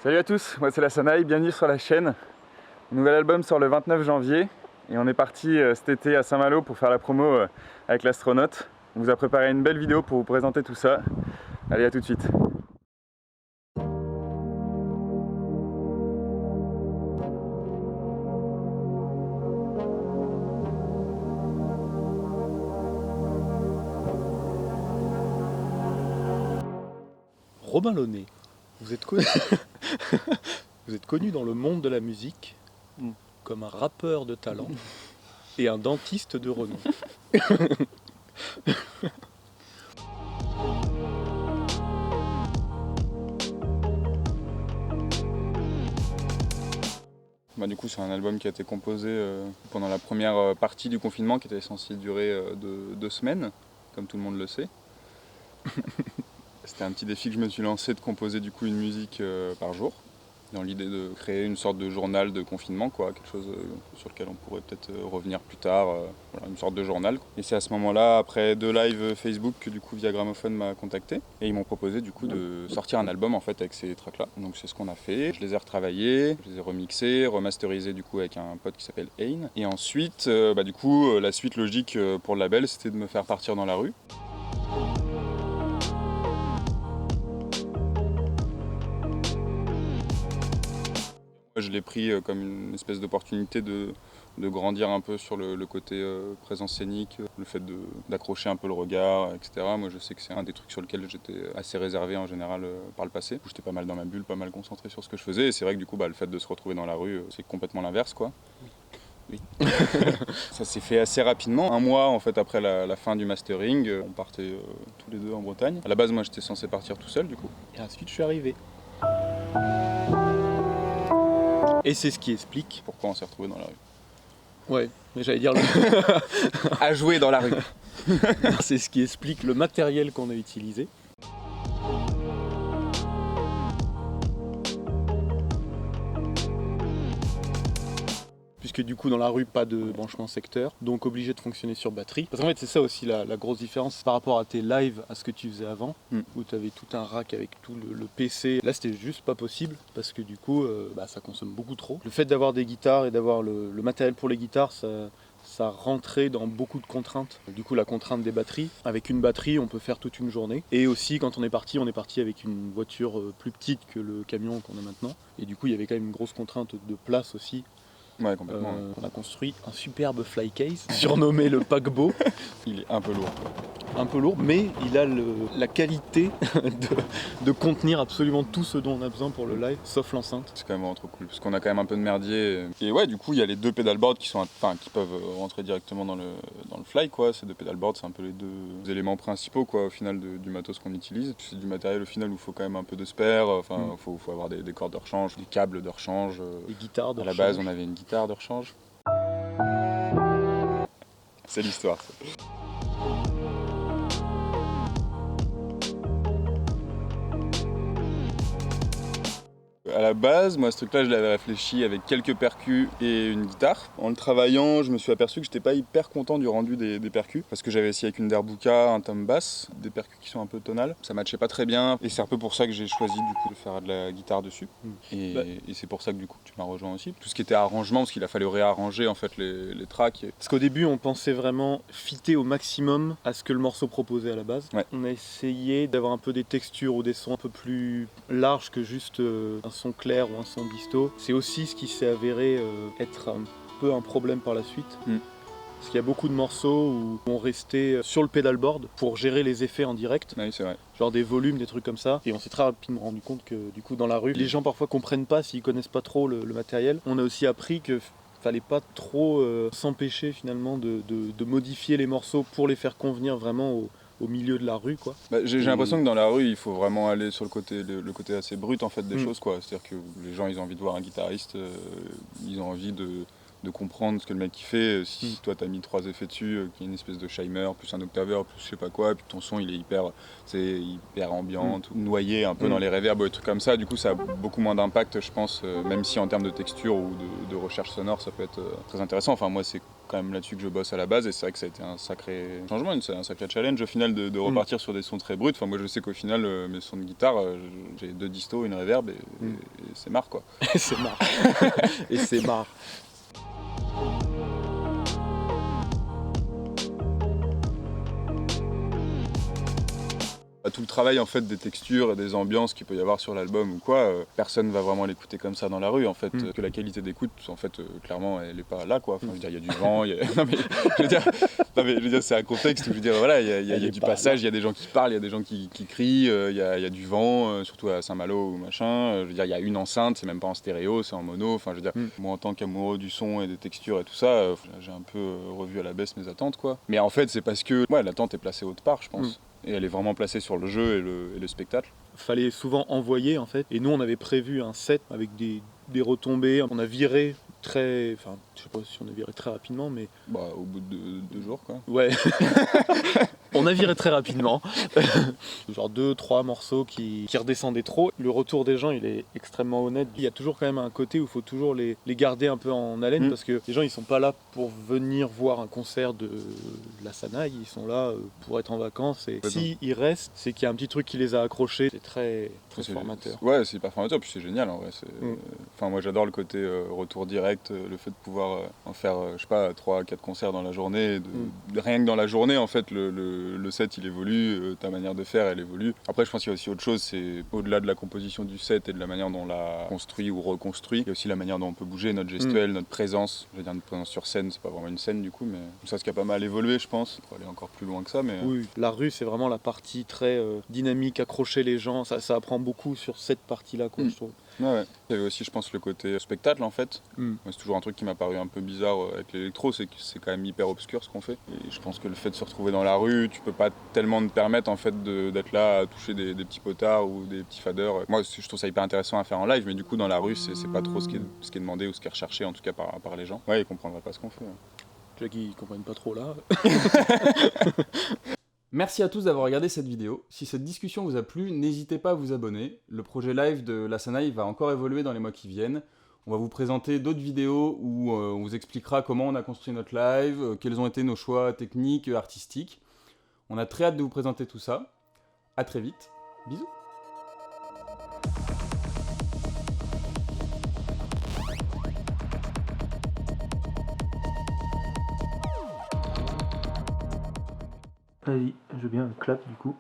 Salut à tous, moi c'est la Sanaï, bienvenue sur la chaîne. Le nouvel album sort le 29 janvier et on est parti cet été à Saint-Malo pour faire la promo avec l'astronaute. On vous a préparé une belle vidéo pour vous présenter tout ça. Allez, à tout de suite. Robin Launay, vous êtes connu... vous êtes connu dans le monde de la musique comme un rappeur de talent et un dentiste de renom. Du coup, c'est un album qui a été composé pendant la première partie du confinement qui était censé durer 2 semaines, comme tout le monde le sait. C'était un petit défi que je me suis lancé de composer du coup une musique par jour, dans l'idée de créer une sorte de journal de confinement, quelque chose sur lequel on pourrait peut-être revenir plus tard, voilà, une sorte de journal. Et c'est à ce moment-là, après 2 lives Facebook, que du coup Via Gramophone m'a contacté et ils m'ont proposé du coup de sortir un album en fait avec ces tracks-là. Donc c'est ce qu'on a fait. Je les ai retravaillés, je les ai remixés, remasterisés du coup avec un pote qui s'appelle Ain. Et ensuite, du coup, la suite logique pour le label, c'était de me faire partir dans la rue. Je l'ai pris comme une espèce d'opportunité de grandir un peu sur le côté présence scénique, le fait d'accrocher un peu le regard, etc. Moi je sais que c'est un des trucs sur lesquels j'étais assez réservé en général par le passé. J'étais pas mal dans ma bulle, pas mal concentré sur ce que je faisais et c'est vrai que du coup le fait de se retrouver dans la rue, c'est complètement l'inverse quoi. Oui. Ça s'est fait assez rapidement. Un mois en fait après la fin du mastering, on partait tous les deux en Bretagne. À la base moi j'étais censé partir tout seul du coup. Et ensuite je suis arrivé. Et c'est ce qui explique pourquoi on s'est retrouvé dans la rue. Ouais, mais j'allais dire à jouer dans la rue. C'est ce qui explique le matériel qu'on a utilisé. Puisque du coup dans la rue pas de branchement secteur, donc obligé de fonctionner sur batterie. Parce qu'en fait c'est ça aussi la grosse différence par rapport à tes lives, à ce que tu faisais avant, où tu avais tout un rack avec tout le PC. Là c'était juste pas possible, parce que du coup ça consomme beaucoup trop. Le fait d'avoir des guitares et d'avoir le matériel pour les guitares, ça rentrait dans beaucoup de contraintes. Du coup la contrainte des batteries, avec une batterie on peut faire toute une journée. Et aussi quand on est parti avec une voiture plus petite que le camion qu'on a maintenant. Et du coup il y avait quand même une grosse contrainte de place aussi. Ouais, complètement. On a construit un superbe fly case, surnommé le paquebot. Il est un peu lourd. Un peu lourd, mais il a la qualité de contenir absolument tout ce dont on a besoin pour le live, sauf l'enceinte. C'est quand même vraiment trop cool, parce qu'on a quand même un peu de merdier. Et ouais, du coup, il y a les 2 pedalboards qui peuvent rentrer directement dans le fly, quoi. Ces 2 pedalboards, c'est un peu les 2 éléments principaux, quoi, au final, du matos qu'on utilise. C'est du matériel, au final, où il faut quand même un peu de spare, faut avoir des cordes de rechange, des câbles de rechange. Des guitares de rechange. À la base, on avait une guitare de rechange. C'est l'histoire. À la base, moi ce truc-là, je l'avais réfléchi avec quelques percus et une guitare. En le travaillant, je me suis aperçu que j'étais pas hyper content du rendu des percus, parce que j'avais essayé avec une Derbuka, un tom bass, des percus qui sont un peu tonales. Ça matchait pas très bien, et c'est un peu pour ça que j'ai choisi du coup de faire de la guitare dessus. Et c'est pour ça que du coup tu m'as rejoint aussi. Tout ce qui était arrangement, parce qu'il a fallu réarranger en fait les tracks. Parce qu'au début, on pensait vraiment fitter au maximum à ce que le morceau proposait à la base. Ouais. On a essayé d'avoir un peu des textures ou des sons un peu plus larges que juste un son clair ou un son disto. C'est aussi ce qui s'est avéré être un peu un problème par la suite. Parce qu'il y a beaucoup de morceaux où on restait sur le pedalboard pour gérer les effets en direct. Oui, c'est vrai. Genre des volumes, des trucs comme ça. Et on s'est très rapidement rendu compte que du coup dans la rue, les gens parfois comprennent pas s'ils connaissent pas trop le matériel. On a aussi appris que fallait pas trop s'empêcher finalement de modifier les morceaux pour les faire convenir vraiment au milieu de la rue, quoi. J'ai l'impression que dans la rue il faut vraiment aller sur le côté assez brut en fait des choses, quoi. C'est-à-dire que les gens ils ont envie de voir un guitariste, ils ont envie de comprendre ce que le mec il fait. Si toi t'as mis 3 effets dessus, qu'il y a une espèce de chimer, plus un octaveur, plus je sais pas quoi, et puis ton son il est hyper ambiant, noyé un peu dans les reverbs ou des trucs comme ça, du coup ça a beaucoup moins d'impact je pense, même si en termes de texture ou de recherche sonore ça peut être très intéressant. Enfin moi c'est quand même là-dessus que je bosse à la base et c'est vrai que ça a été un sacré changement, un sacré challenge au final de repartir sur des sons très bruts. Enfin moi je sais qu'au final mes sons de guitare, j'ai 2 distos, une reverb et c'est marre quoi. C'est marre. Et c'est marre. Tout le travail en fait des textures et des ambiances qu'il peut y avoir sur l'album ou quoi, personne va vraiment l'écouter comme ça dans la rue en fait. Que la qualité d'écoute en fait clairement elle est pas là quoi. Enfin, je veux dire il y a du vent, non mais je veux dire c'est un contexte où je veux dire voilà il y a du passage, il y a des gens qui parlent, il y a des gens qui crient, il y a du vent, surtout à Saint-Malo ou machin. Je veux dire il y a une enceinte, c'est même pas en stéréo, c'est en mono. Enfin je veux dire moi en tant qu'amoureux du son et des textures et tout ça, j'ai un peu revu à la baisse mes attentes quoi. Mais en fait c'est parce que l'attente est placée autre part je pense. Et elle est vraiment placée sur le jeu et le spectacle. Fallait souvent envoyer en fait. Et nous on avait prévu un set avec des retombées. On a viré très... Enfin je sais pas si on a viré très rapidement mais... Bah au bout de 2 jours quoi. Ouais. On a viré très rapidement. Genre 2-3 morceaux qui redescendaient trop. Le retour des gens il est extrêmement honnête. Il y a toujours quand même un côté où il faut toujours les garder un peu en haleine parce que les gens ils sont pas là pour venir voir un concert de la Sanaï, ils sont là pour être en vacances et si ils restent c'est qu'il y a un petit truc qui les a accrochés. C'est très formateur. Ouais c'est hyper formateur puis c'est génial en vrai. Enfin moi j'adore le côté retour direct, le fait de pouvoir en faire je sais pas 3-4 concerts dans la journée, rien que dans la journée en fait le set il évolue, ta manière de faire elle évolue. Après je pense qu'il y a aussi autre chose, c'est au-delà de la composition du set et de la manière dont on l'a construit ou reconstruit, il y a aussi la manière dont on peut bouger, notre gestuelle, notre présence. Je veux dire notre présence sur scène, c'est pas vraiment une scène du coup, mais ça ce qui a pas mal évolué je pense, pour aller encore plus loin que ça. Mais oui, la rue c'est vraiment la partie très dynamique, accrocher les gens, ça apprend beaucoup sur cette partie-là quoi, je trouve. Ouais. Il y avait aussi je pense le côté spectacle en fait. Moi, c'est toujours un truc qui m'a paru un peu bizarre avec l'électro, c'est que c'est quand même hyper obscur ce qu'on fait. Et je pense que le fait de se retrouver dans la rue, tu peux pas tellement te permettre en fait d'être là à toucher des petits potards ou des petits faders. Moi je trouve ça hyper intéressant à faire en live, mais du coup dans la rue c'est pas trop ce qui est demandé ou ce qui est recherché en tout cas par les gens. Ouais, ils comprendraient pas ce qu'on fait. Déjà qu'ils comprennent pas trop là. Merci à tous d'avoir regardé cette vidéo. Si cette discussion vous a plu, n'hésitez pas à vous abonner. Le projet live de la Sanaï va encore évoluer dans les mois qui viennent. On va vous présenter d'autres vidéos où on vous expliquera comment on a construit notre live, quels ont été nos choix techniques, artistiques. On a très hâte de vous présenter tout ça. À très vite. Bisous. Vas-y, je veux bien un clap du coup.